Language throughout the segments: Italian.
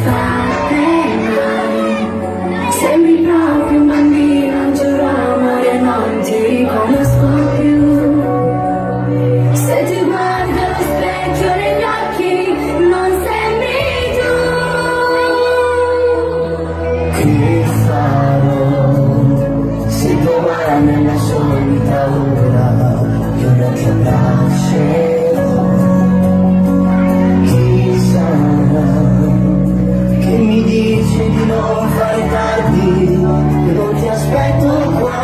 fatte mai. Sembri proprio un bambino, giuro amore, non ti riconosco più. Se ti guardo allo specchio negli occhi, non sembri tu. Che farò se domani nella solita ora io non ti abbraccerò? Chi sarà che mi dice di non fare tardi, che non ti aspetto qua?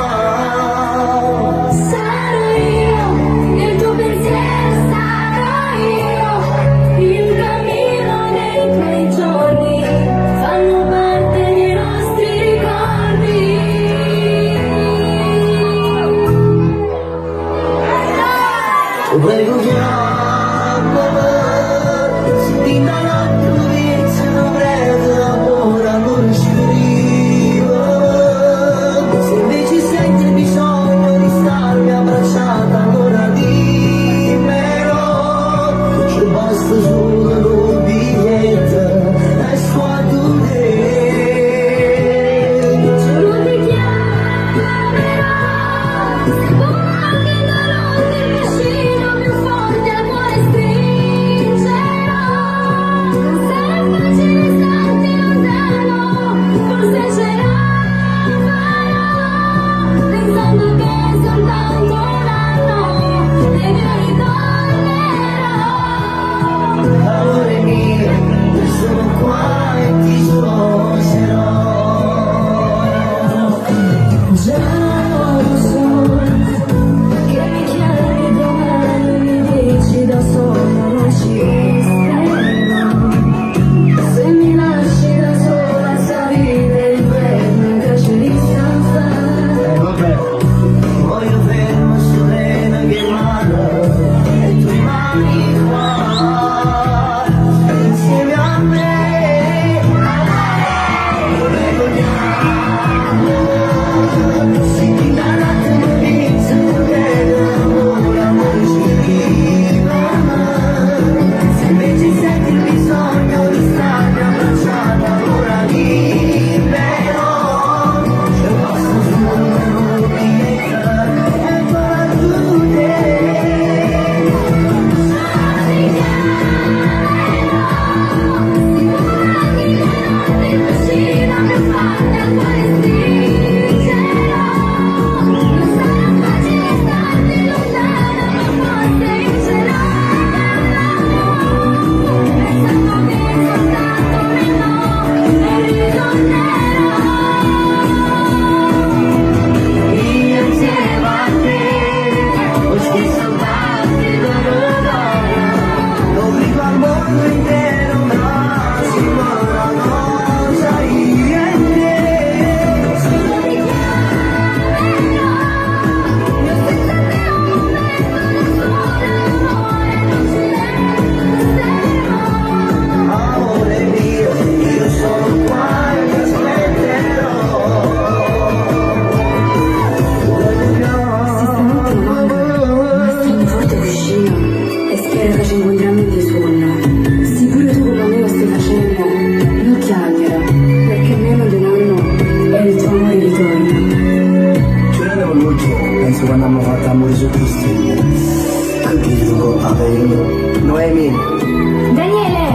Sarò io, il tuo pensiero sarò io, il cammino dei tuoi giorni fanno parte dei nostri ricordi. Ti prego chiamami, se ti dà un altro vizio non prendo amore, non scrivo. Se invece senti il bisogno di starmi abbracciata, allora dimmelo. Ci basta solo un biglietto e sto a te. Giuro ti chiamerò, sfumando il vicino più forte al cuore stringerò. Non sarà facile starti lontano, forse ce la farò, pensando che soltanto un anno e io ritornerò. Amore mio, io sono qua e ti sposerò. Già lo so che mi chiami domani, mi dici da solo non ci staremo. Se mi lasci da sola a salire il vento invece di scappare. Vabbè, voglio fermo Serena che manda e tu rimani qua insieme a me. Dove vogliamo? Se ti dà un attimo inizio non vedo amore, amore scriva. Se invece senti il bisogno di starmi abbracciata, allora dimmelo. C'è basta solo un biglietto e battute. Il vicino più forte al cuore stringerò. Non sarà facile starti lontano, ma forse ce la farò, pensando che soltanto un anno e ritornerò. Io insieme a te ho scritto tanti d'oro, lo dico al mondo intero, ma sicura cosa io e te. Giuro ti chiamerò, io aspetterò un momento da sola, amore, non ci resterò. Amore mio, io sono qua e ti aspetterò. Stai forte vicino e spero che ci incontriamo di suono. Sicuro tu quello che stai facendo lo chiamerò, perché meno di un anno e il tuo amore ritorna. Ce l'avevo l'ultimo, penso quando abbiamo fatto amore su Cristina. Anche io avevo Noemi. Daniele!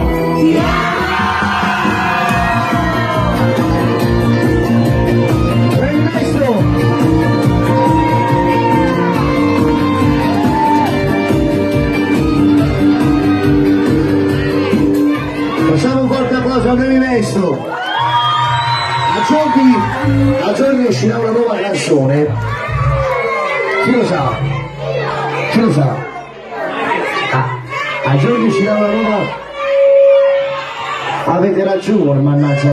Il maestro! Facciamo un forte applauso a Noemi Maestro. A giorni uscirà una nuova canzone. Chi lo sa? Chi lo sa? A giorni uscirà una nuova. Avete ragione, mannaggia.